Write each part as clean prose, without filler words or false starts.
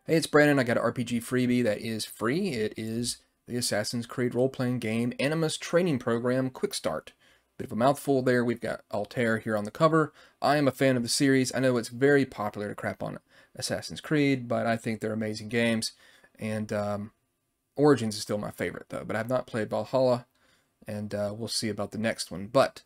Hey, it's Brandon. I got an RPG freebie that is free. It is the Assassin's Creed role-playing game Animus Training Program Quick Start. Bit of a mouthful there. We've got Altair here on the cover. I am a fan of the series. I know it's very popular to crap on Assassin's Creed, but I think they're amazing games. And Origins is still my favorite, though. But I've not played Valhalla, and we'll see about the next one. But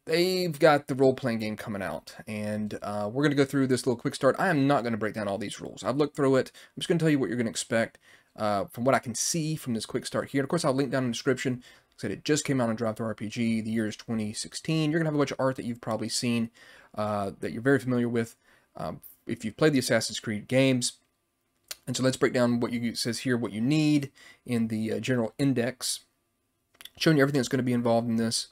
they've got the role-playing game coming out, and we're going to go through this little quick start. I am not going to break down all these rules. I've looked through it. I'm just going to tell you what you're going to expect from what I can see from this quick start here. And of course, I'll link down in the description. Like I said, it just came out on drivethrurpg. The year is 2016. You're going to have a bunch of art that you've probably seen, that you're very familiar with if you've played the Assassin's Creed games. And so let's break down what it says here, what you need in the general index, showing you everything that's going to be involved in this.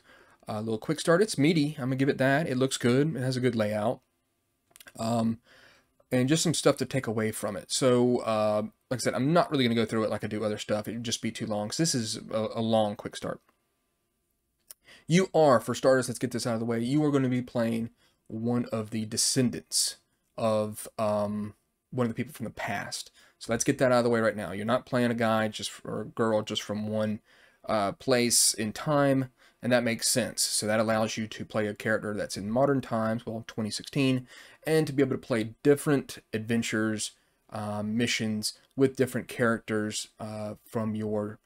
A little quick start. It's meaty. I'm going to give it that. It looks good. It has a good layout. And just some stuff to take away from it. So, like I said, I'm not really going to go through it like I do other stuff. It would just be too long. So this is a long quick start. You are, for starters, let's get this out of the way, you are going to be playing one of the descendants of one of the people from the past. So let's get that out of the way right now. You're not playing a guy or a girl just from one place in time. And that makes sense. So that allows you to play a character that's in modern times, well, 2016, and to be able to play different adventures, missions with different characters from your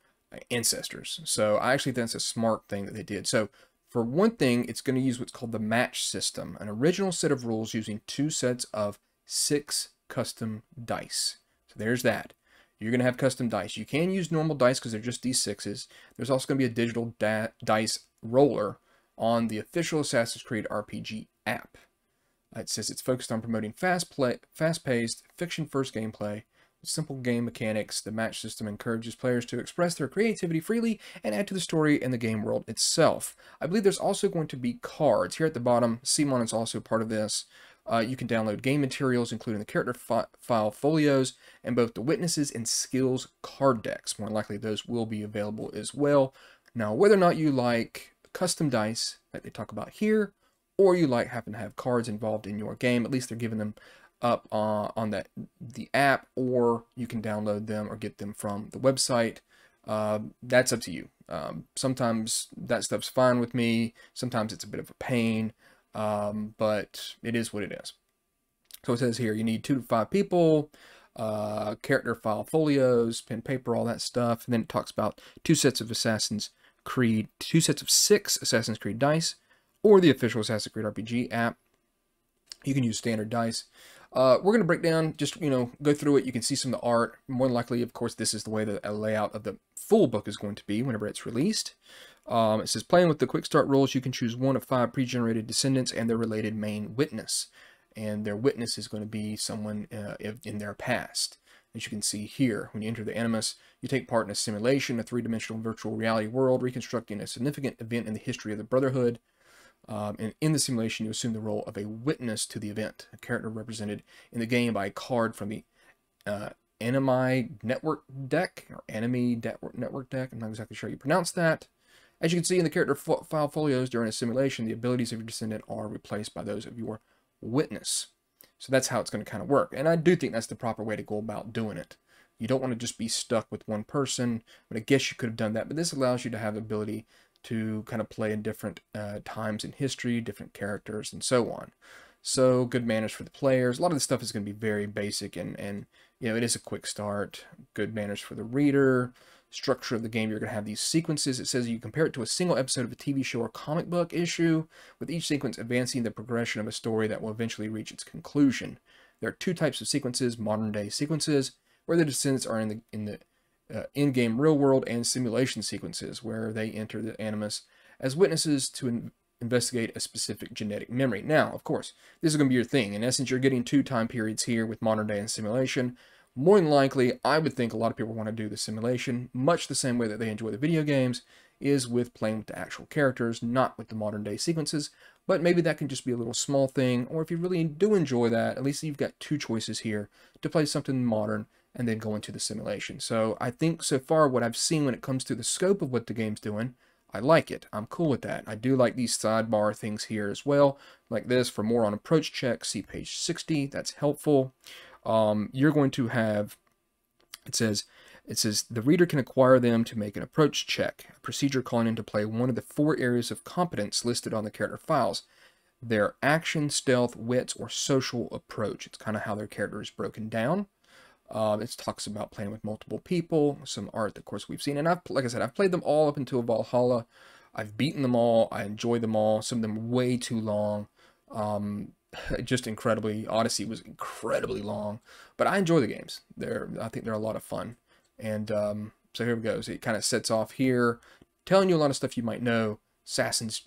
ancestors. So I actually think that's a smart thing that they did. So for one thing, it's going to use what's called the match system, an original set of rules using 2 sets of 6 custom dice. So there's that. You're going to have custom dice. You can use normal dice because they're just D6s. There's also going to be a digital dice roller on the official Assassin's Creed RPG app. It says it's focused on promoting fast-paced, fiction-first gameplay with simple game mechanics. The match system encourages players to express their creativity freely and add to the story and the game world itself. I believe there's also going to be cards. Here at the bottom, Simon is also part of this. You can download game materials, including the character file folios, and both the witnesses and skills card decks. More likely, those will be available as well. Now, whether or not you like custom dice that they talk about here, or you like happen to have cards involved in your game, at least they're giving them up on the app, or you can download them or get them from the website. That's up to you. Sometimes that stuff's fine with me. Sometimes it's a bit of a pain. But it is what it is. So it says here, you need 2 to 5 people, character file folios, pen, paper, all that stuff. And then it talks about 2 sets of 2 sets of 6 Assassin's Creed dice, or the official Assassin's Creed RPG app. You can use standard dice. We're going to break down, just, go through it. You can see some of the art. More than likely, of course, this is the way the layout of the full book is going to be whenever it's released. It says, playing with the quick start rules, you can choose 1 of 5 pre-generated descendants and their related main witness. And their witness is going to be someone in their past. As you can see here, when you enter the Animus, you take part in a simulation, a 3-dimensional virtual reality world, reconstructing a significant event in the history of the Brotherhood. And in the simulation, you assume the role of a witness to the event, a character represented in the game by a card from the Enemy Network deck, or Enemy Network deck. I'm not exactly sure how you pronounce that. As you can see in the character file folios during a simulation, the abilities of your descendant are replaced by those of your witness. So that's how it's going to kind of work. And I do think that's the proper way to go about doing it. You don't want to just be stuck with one person, but I guess you could have done that. But this allows you to have the ability to kind of play in different times in history, different characters, and so on. So good manners for the players. A lot of this stuff is going to be very basic, and it is a quick start. Good manners for the reader. Structure of the game, you're going to have these sequences. It says you compare it to a single episode of a TV show or comic book issue, with each sequence advancing the progression of a story that will eventually reach its conclusion. There are 2 types of sequences: modern day sequences, where the descendants are in the in-game real world, and simulation sequences, where they enter the Animus as witnesses to investigate a specific genetic memory. Now, of course, this is going to be your thing. In essence, you're getting 2 time periods here with modern day and simulation. More than likely, I would think a lot of people want to do the simulation, much the same way that they enjoy the video games, is with playing with the actual characters, not with the modern day sequences. But maybe that can just be a little small thing, or if you really do enjoy that, at least you've got 2 choices here to play something modern and then go into the simulation. So I think so far what I've seen when it comes to the scope of what the game's doing, I like it. I'm cool with that. I do like these sidebar things here as well, like this. For more on approach checks, see page 60. That's helpful. You're going to have It says, the reader can acquire them to make an approach check, a procedure calling into play one of the 4 areas of competence listed on the character files. Their action, stealth, wits, or social approach. It's kind of how their character is broken down. It talks about playing with multiple people, some art, of course, we've seen. And like I said, I've played them all up until Valhalla. I've beaten them all. I enjoy them all. Some of them way too long. Just incredibly. Odyssey was incredibly long, but I enjoy the games. I think they're a lot of fun. And so here we go. So it kind of sets off here, telling you a lot of stuff you might know. Assassin's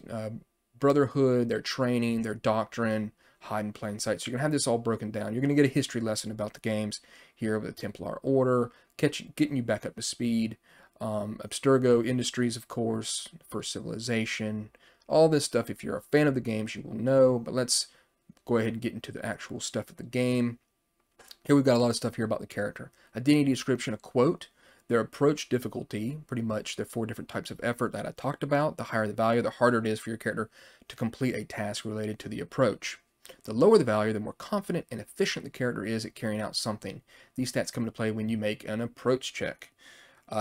Brotherhood, their training, their doctrine, hide in plain sight. So you're going to have this all broken down. You're going to get a history lesson about the games here with the Templar Order, getting you back up to speed. Abstergo Industries, of course, First Civilization, all this stuff. If you're a fan of the games, you will know. But let's go ahead and get into the actual stuff of the game. Here we've got a lot of stuff here about the character. Identity description, a quote. Their approach difficulty, pretty much the 4 different types of effort that I talked about. The higher the value, the harder it is for your character to complete a task related to the approach. The lower the value, the more confident and efficient the character is at carrying out something. These stats come into play when you make an approach check.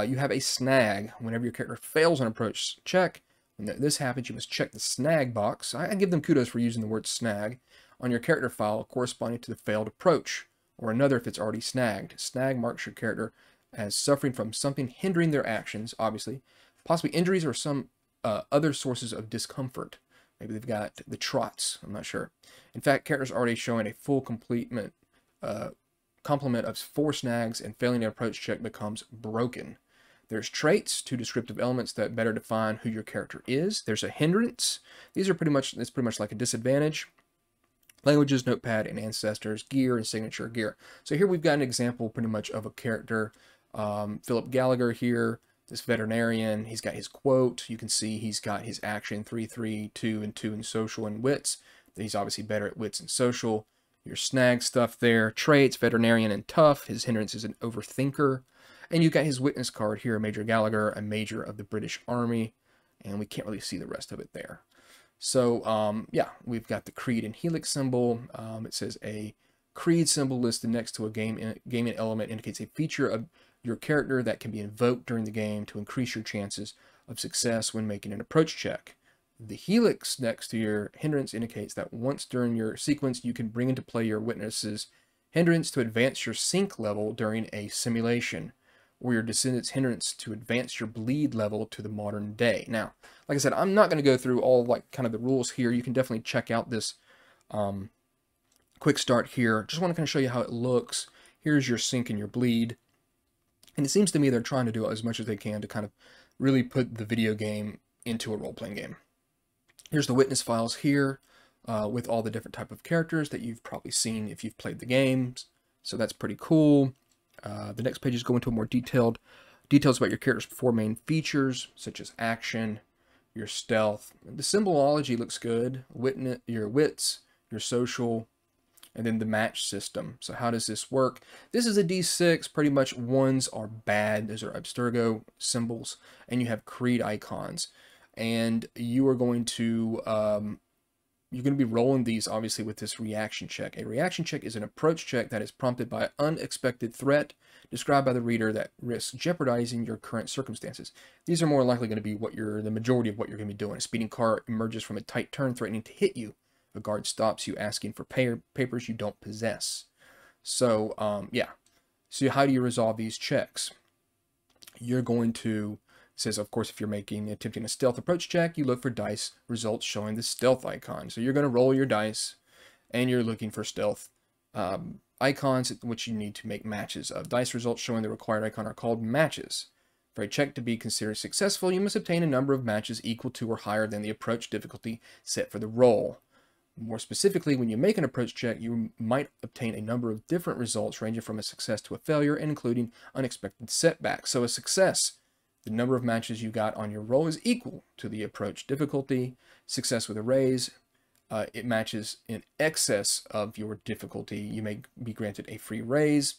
You have a snag. Whenever your character fails an approach check, when this happens, you must check the snag box. I give them kudos for using the word snag on your character file corresponding to the failed approach, or another if it's already snagged. Snag marks your character as suffering from something hindering their actions, obviously, possibly injuries or some other sources of discomfort. Maybe they've got the trots, I'm not sure. In fact, characters already showing a full complement of 4 snags, and failing an approach check becomes broken. There's traits, 2 descriptive elements that better define who your character is. There's a hindrance. It's pretty much like a disadvantage. Languages, notepad, and ancestors, gear, and signature gear. So here we've got an example pretty much of a character. Philip Gallagher here, this veterinarian, he's got his quote. You can see he's got his action 3, 3, 2, and 2 in social and wits. He's obviously better at wits and social. Your snag stuff there. Traits, veterinarian and tough. His hindrance is an overthinker. And you've got his witness card here, Major Gallagher, a major of the British Army. And we can't really see the rest of it there. So, yeah, we've got the creed and helix symbol. It says a creed symbol listed next to a gaming element indicates a feature of your character that can be invoked during the game to increase your chances of success when making an approach check. The helix next to your hindrance indicates that once during your sequence, you can bring into play your witness's hindrance to advance your sync level during a simulation, or your descendant's hindrance to advance your bleed level to the modern day. Now, like I said, I'm not going to go through all kind of the rules here. You can definitely check out this quick start here. Just want to kind of show you how it looks. Here's your sync and your bleed. And it seems to me they're trying to do as much as they can to kind of really put the video game into a role-playing game. Here's the witness files here with all the different type of characters that you've probably seen if you've played the games. So that's pretty cool. The next pages go into more details about your character's 4 main features, such as action, your stealth. The symbology looks good. Your wits, your social, and then the match system. So how does this work? This is a D6. Pretty much ones are bad. Those are Abstergo symbols. And you have creed icons. And you are going to be rolling these, obviously, with this reaction check. A reaction check is an approach check that is prompted by an unexpected threat described by the reader that risks jeopardizing your current circumstances. These are more likely going to be the majority of what you're going to be doing. A speeding car emerges from a tight turn threatening to hit you. A guard stops you asking for papers you don't possess. So, yeah. So how do you resolve these checks? You're going to, it says, of course, if you're attempting a stealth approach check, you look for dice results showing the stealth icon. So you're going to roll your dice, and you're looking for stealth icons, which you need to make matches of. Dice results showing the required icon are called matches. For a check to be considered successful, you must obtain a number of matches equal to or higher than the approach difficulty set for the roll. More specifically, when you make an approach check, you might obtain a number of different results ranging from a success to a failure and including unexpected setbacks. So a success, the number of matches you got on your roll is equal to the approach difficulty. Success with a raise, it matches in excess of your difficulty. You may be granted a free raise.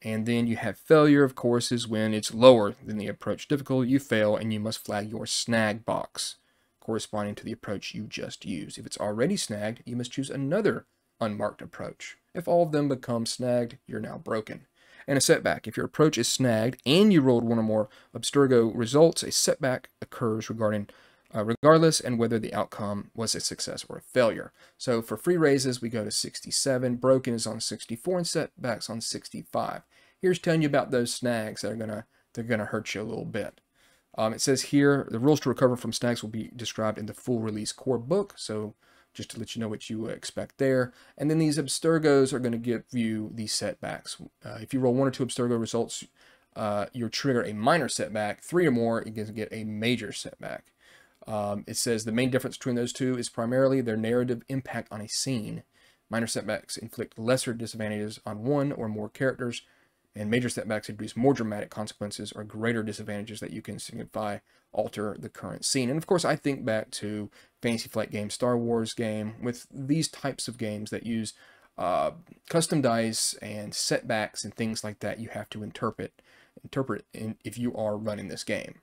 And then you have failure, of course, is when it's lower than the approach difficulty. You fail and you must flag your snag box corresponding to the approach you just used. If it's already snagged, you must choose another unmarked approach. If all of them become snagged, you're now broken. And a setback. If your approach is snagged and you rolled one or more Abstergo results, a setback occurs regardless and whether the outcome was a success or a failure. So for free raises, we go to 67, broken is on 64, and setbacks on 65. Here's telling you about those snags that are gonna hurt you a little bit. It says here, the rules to recover from snags will be described in the full release core book, so just to let you know what you expect there. And then these Abstergos are going to give you these setbacks. If you roll 1 or 2 Abstergo results, you'll trigger a minor setback. 3 or more, you're going to get a major setback. It says the main difference between those two is primarily their narrative impact on a scene. Minor setbacks inflict lesser disadvantages on 1 or more characters, and major setbacks introduce more dramatic consequences or greater disadvantages that you can signify alter the current scene. And of course, I think back to Fantasy Flight game, Star Wars game, with these types of games that use custom dice and setbacks and things like that. You have to interpret if you are running this game.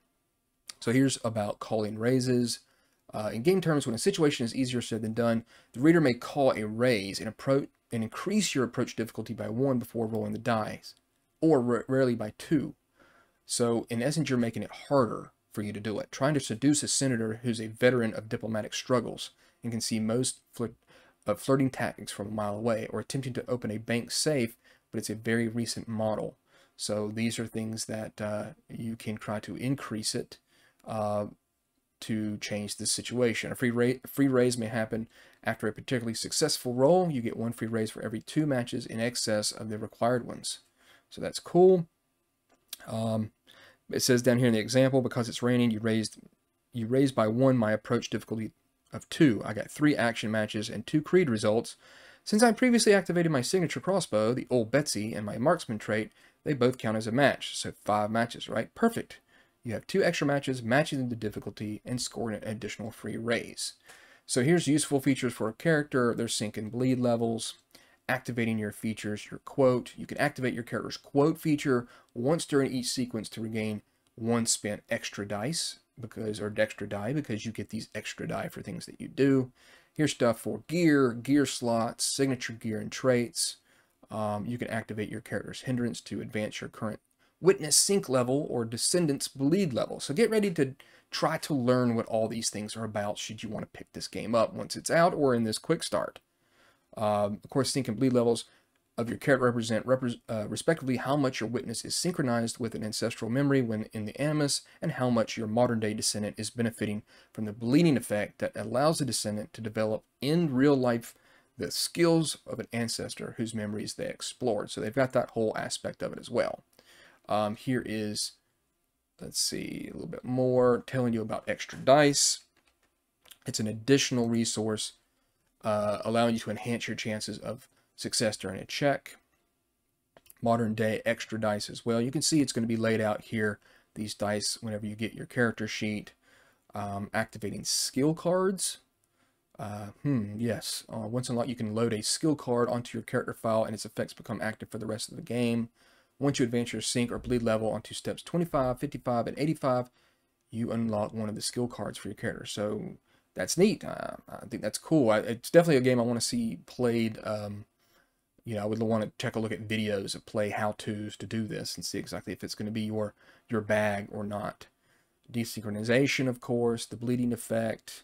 So here's about calling raises. In game terms, when a situation is easier said than done, the reader may call a raise and increase your approach difficulty by 1 before rolling the dice, or rarely by 2. So in essence, you're making it harder for you to do it. Trying to seduce a senator who's a veteran of diplomatic struggles and can see most flirting tactics from a mile away, or attempting to open a bank safe, but it's a very recent model. So these are things that you can try to increase it to change the situation. A free raise may happen after a particularly successful roll. You get 1 free raise for every 2 matches in excess of the required ones. So that's cool. It says down here in the example, because it's raining, you raised by 1 my approach difficulty of 2. I got 3 action matches and 2 creed results. Since I previously activated my signature crossbow, the Old Betsy, and my marksman trait, they both count as a match. So 5 matches, right? Perfect. You have 2 extra matches, matching the difficulty, and scoring an additional free raise. So here's useful features for a character. There's sync and bleed levels. Activating your features, your quote. You can activate your character's quote feature once during each sequence to regain 1 spent extra dice, or extra die, because you get these extra die for things that you do. Here's stuff for gear slots, signature gear, and traits. You can activate your character's hindrance to advance your current witness sync level or descendants bleed level. So get ready to try to learn what all these things are about should you want to pick this game up once it's out or in this quick start. Of course, sync and bleed levels of your character represent respectively how much your witness is synchronized with an ancestral memory when in the animus, and how much your modern day descendant is benefiting from the bleeding effect that allows the descendant to develop in real life the skills of an ancestor whose memories they explored. So they've got that whole aspect of it as well. Here is, let's see, a little bit more telling you about extra dice. It's an additional resource allowing you to enhance your chances of success during a check. Modern day extra dice as well. You can see it's going to be laid out here, these dice, whenever you get your character sheet. Activating skill cards. Yes. Once unlocked, you can load a skill card onto your character file and its effects become active for the rest of the game. Once you advance your sync or bleed level onto steps 25, 55, and 85, you unlock one of the skill cards for your character. So that's neat. I think that's cool. It's definitely a game I want to see played. You know, I would want to take a look at videos of play how-tos to do this and see exactly if it's going to be your bag or not. Desynchronization, of course, the bleeding effect.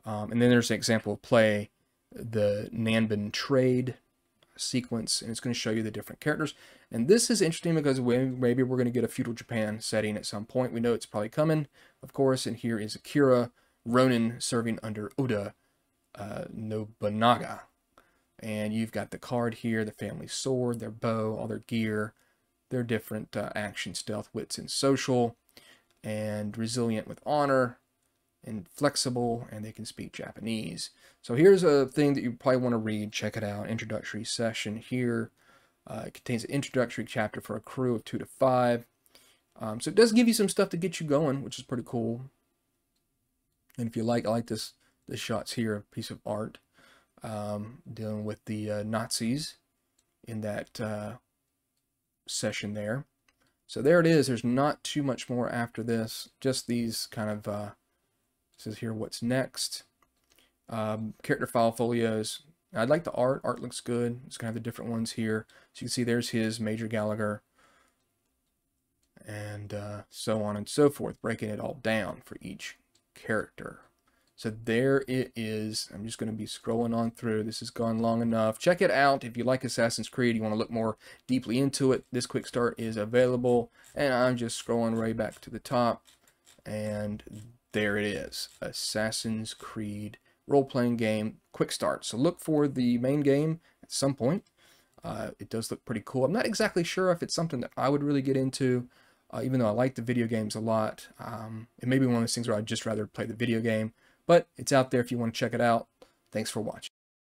And then there's an example of play, the Nanban trade sequence, and it's going to show you the different characters. And this is interesting because maybe we're going to get a feudal Japan setting at some point. We know it's probably coming, of course. And here is Akira Ronin serving under Oda Nobunaga. And you've got the card here, the family sword, their bow, all their gear, their different action, stealth, wits, and social, and resilient with honor, and flexible, and they can speak Japanese. So here's a thing that you probably want to read. Check it out. Introductory session here. It contains an introductory chapter for a crew of 2 to 5. So it does give you some stuff to get you going, which is pretty cool. And if you like, I like this shots here, a piece of art dealing with the Nazis in that session there. So there it is. There's not too much more after this. Just these kind of says here what's next. Character file folios. I like the art. Art looks good. It's kind of the different ones here. So you can see there's his Major Gallagher and so on and so forth, breaking it all down for each character. So there it is. I'm just going to be scrolling on through. This has gone long enough. Check it out if you like Assassin's Creed, you want to look more deeply into it. This quick start is available, and I'm just scrolling right back to the top, and there it is. Assassin's Creed role-playing game quick start. So look for the main game at some point. It does look pretty cool. I'm not exactly sure if it's something that I would really get into, even though I like the video games a lot. It may be one of those things where I'd just rather play the video game. But it's out there if you want to check it out. Thanks for watching.